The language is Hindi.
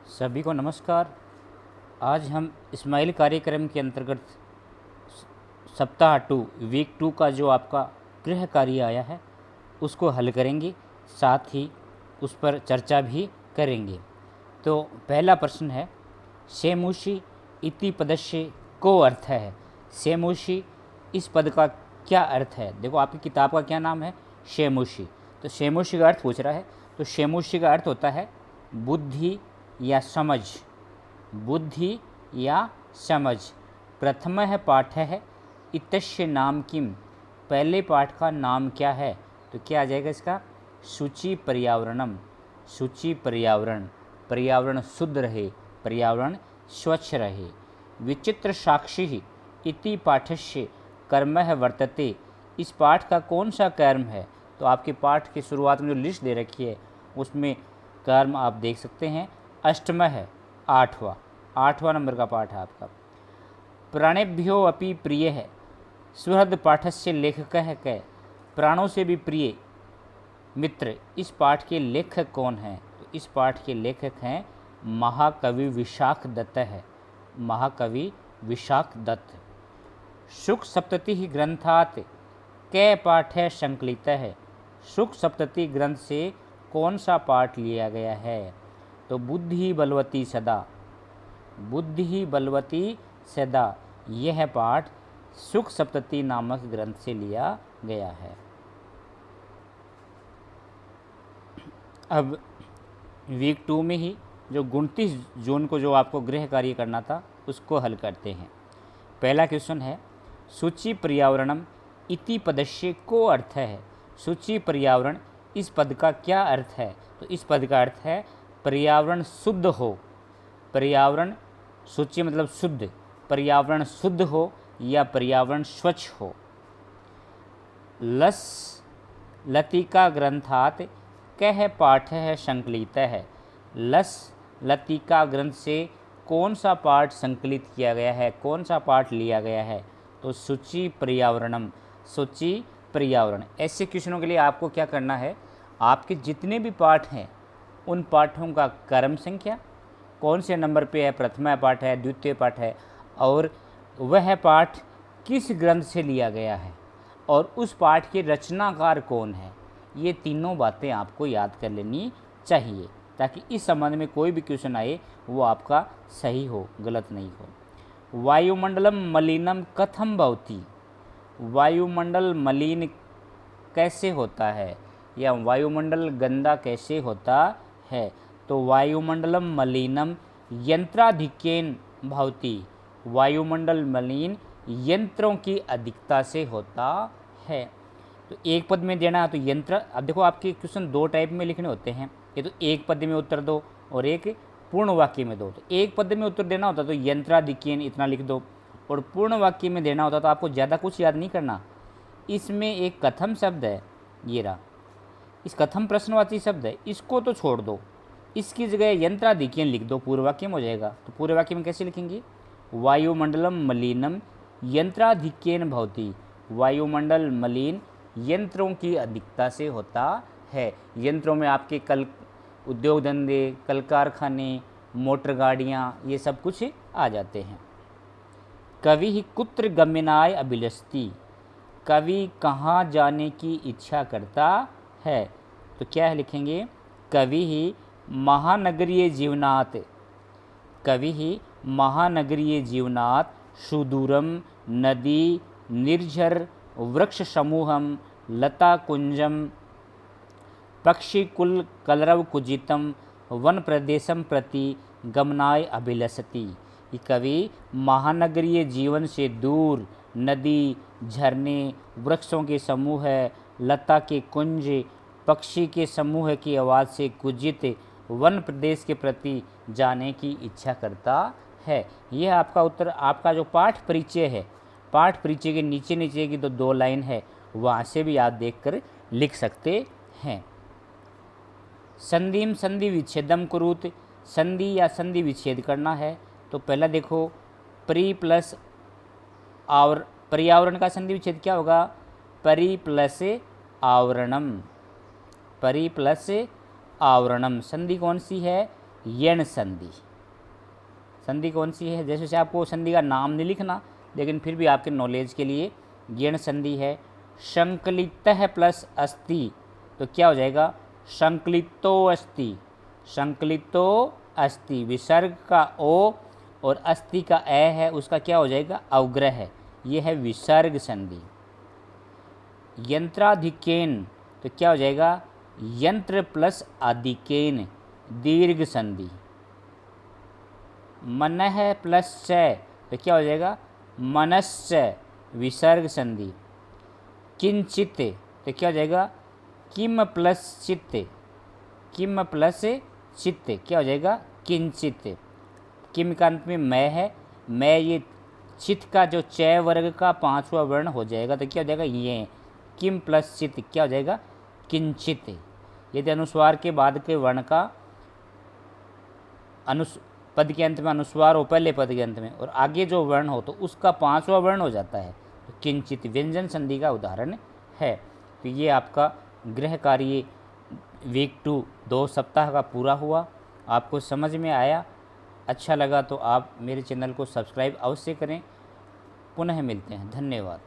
सभी को नमस्कार। आज हम स्माइल कार्यक्रम के अंतर्गत सप्ताह 2 वीक 2 का जो आपका गृह कार्य आया है उसको हल करेंगे, साथ ही उस पर चर्चा भी करेंगे। तो पहला प्रश्न है, सेमुषी इति पदस्य को अर्थ है। सेमुषी इस पद का क्या अर्थ है। देखो आपकी किताब का क्या नाम है, सेमुषी। तो सेमुषी का अर्थ पूछ रहा है। तो सेमुषी का अर्थ होता है बुद्धि या समझ, बुद्धि या समझ। प्रथम है पाठ है इतस्य नाम किम, पहले पाठ का नाम क्या है। तो क्या आ जाएगा इसका, शुचि पर्यावरणम, शुचि पर्यावरण, पर्यावरण शुद्ध रहे, पर्यावरण स्वच्छ रहे। विचित्र साक्षी इति पाठस्य कर्म है वर्तते, इस पाठ का कौन सा कर्म है। तो आपके पाठ की शुरुआत में जो लिस्ट दे रखी है उसमें कर्म आप देख सकते हैं। अष्टम है, आठवां नंबर का पाठ है आपका। प्राणेभ्यो अपि प्रिय है, सुहृद पाठस्य लेखक है कै, प्राणों से भी प्रिय मित्र, इस पाठ के लेखक कौन हैं। तो इस पाठ के लेखक हैं महाकवि विशाख दत्त है, महाकवि विशाख दत्त। शुक सप्तति ग्रंथात कै पाठ है संकलित है, शुक सप्तति ग्रंथ से कौन सा पाठ लिया गया है। तो बुद्धि बलवती सदा, बुद्धि बलवती सदा, यह पाठ सुख सप्तति नामक ग्रंथ से लिया गया है। अब वीक 2 में ही जो 29 जून को जो आपको गृह कार्य करना था उसको हल करते हैं। पहला क्वेश्चन है, सूची पर्यावरणम इति पदस्य को अर्थ है। सूची पर्यावरण इस पद का क्या अर्थ है। तो इस पद का अर्थ है पर्यावरण शुद्ध हो, पर्यावरण, सूची मतलब शुद्ध, पर्यावरण शुद्ध हो या पर्यावरण स्वच्छ हो। लस लतिका ग्रंथात कह पाठ है संकलित है, लस लतिका ग्रंथ से कौन सा पाठ संकलित किया गया है, कौन सा पाठ लिया गया है। तो सूची पर्यावरणम, सूची पर्यावरण। ऐसे क्वेश्चनों के लिए आपको क्या करना है, आपके जितने भी पाठ हैं उन पाठों का क्रम संख्या, कौन से नंबर पे है, प्रथमा पाठ है, द्वितीय पाठ है, और वह पाठ किस ग्रंथ से लिया गया है, और उस पाठ के रचनाकार कौन है। ये तीनों बातें आपको याद कर लेनी चाहिए ताकि इस संबंध में कोई भी क्वेश्चन आए वो आपका सही हो, गलत नहीं हो। वायुमंडलम मलिनम कथम भवति, वायुमंडल मलिन कैसे होता है या वायुमंडल गंदा कैसे होता है। तो वायुमंडलम मलिनम यंत्राधिक्येन भवति, वायुमंडल मलिन यंत्रों की अधिकता से होता है। तो एक पद में देना है तो यंत्र। अब देखो आपके क्वेश्चन दो टाइप में लिखने होते हैं, ये तो एक पद में उत्तर दो और एक पूर्ण वाक्य में दो। तो एक पद में उत्तर देना होता तो यंत्राधिक्येन इतना लिख दो, और पूर्ण वाक्य में देना होता तो आपको ज़्यादा कुछ याद नहीं करना। इसमें एक कथम शब्द है, ये रहा, इस कथम प्रश्नवाची शब्द है, इसको तो छोड़ दो, इसकी जगह यंत्राधिक्येन लिख दो, पूर्व वाक्य में हो जाएगा। तो पूर्व वाक्य में कैसे लिखेंगे, वायुमंडलम मलिनम यंत्राधिक्येन भवति, वायुमंडल मलिन यंत्रों की अधिकता से होता है। यंत्रों में आपके कल उद्योग धंधे, कल कारखाने, मोटर गाड़ियाँ, ये सब कुछ आ जाते हैं। कवि ही कुत्र गमनाय अभिलषति, कवि कहाँ जाने की इच्छा करता है। तो क्या है लिखेंगे, कवि ही महानगरीय जीवनात्, कवि ही महानगरीय जीवनात् सुदूरम नदी निर्झर वृक्ष समूहम लता कुंजम पक्षीकुल कलरव कुजितम वन प्रदेशम प्रति गमनाय अभिलषति। ये कवि महानगरीय जीवन से दूर नदी, झरने, वृक्षों के समूह, लता के कुंज, पक्षी के समूह की आवाज़ से कुजित वन प्रदेश के प्रति जाने की इच्छा करता है। यह आपका उत्तर। आपका जो पाठ परिचय है, पाठ परिचय के नीचे नीचे की तो दो लाइन है, वहाँ से भी आप देखकर लिख सकते हैं। संधिम संधि विच्छेदम कुरुत, संधि या संधि विच्छेद करना है तो पहला देखो परि प्लस और पर्यावरण का संधि विच्छेद क्या होगा, परि प्लस आवरणम, परि प्लस आवरणम। संधि कौन सी है, यण संधि। संधि कौन सी है? जैसे से आपको संधि का नाम नहीं लिखना, लेकिन फिर भी आपके नॉलेज के लिए यण संधि है। संकलितः प्लस अस्ति, तो क्या हो जाएगा? संकलितो अस्ति। संकलितो अस्ति, विसर्ग का ओ और अस्ति का ए है, उसका क्या हो जाएगा? अवग्रह है। ये है विसर्ग संधि। यंत्राधिकेन, तो क्या हो जाएगा? यंत्र प्लस अधिकेन, दीर्घ संधि। मनः प्लस च, तो क्या हो जाएगा? मनश्च, विसर्ग संधि। किंचित, तो क्या हो जाएगा? किम प्लस चित्त। किम प्लस चित्त, क्या हो जाएगा? किंचित। किम का अंत में मैं है, मैं ये चित्त का जो च वर्ग का 5वां वर्ण हो जाएगा, तो क्या हो जाएगा? ये किम प्लस चित्त, क्या हो जाएगा? किंचित। यदि अनुस्वार के बाद के वर्ण का पद के अंत में अनुस्वार हो, पहले पद के अंत में, और आगे जो वर्ण हो, तो उसका 5वां वर्ण हो जाता है, तो किंचित व्यंजन संधि का उदाहरण है। तो ये आपका गृह कार्य वीक 2 2 सप्ताह का पूरा हुआ। आपको समझ में आया? अच्छा लगा तो आप मेरे चैनल को सब्सक्राइब अवश्य करें। पुनः मिलते हैं। धन्यवाद।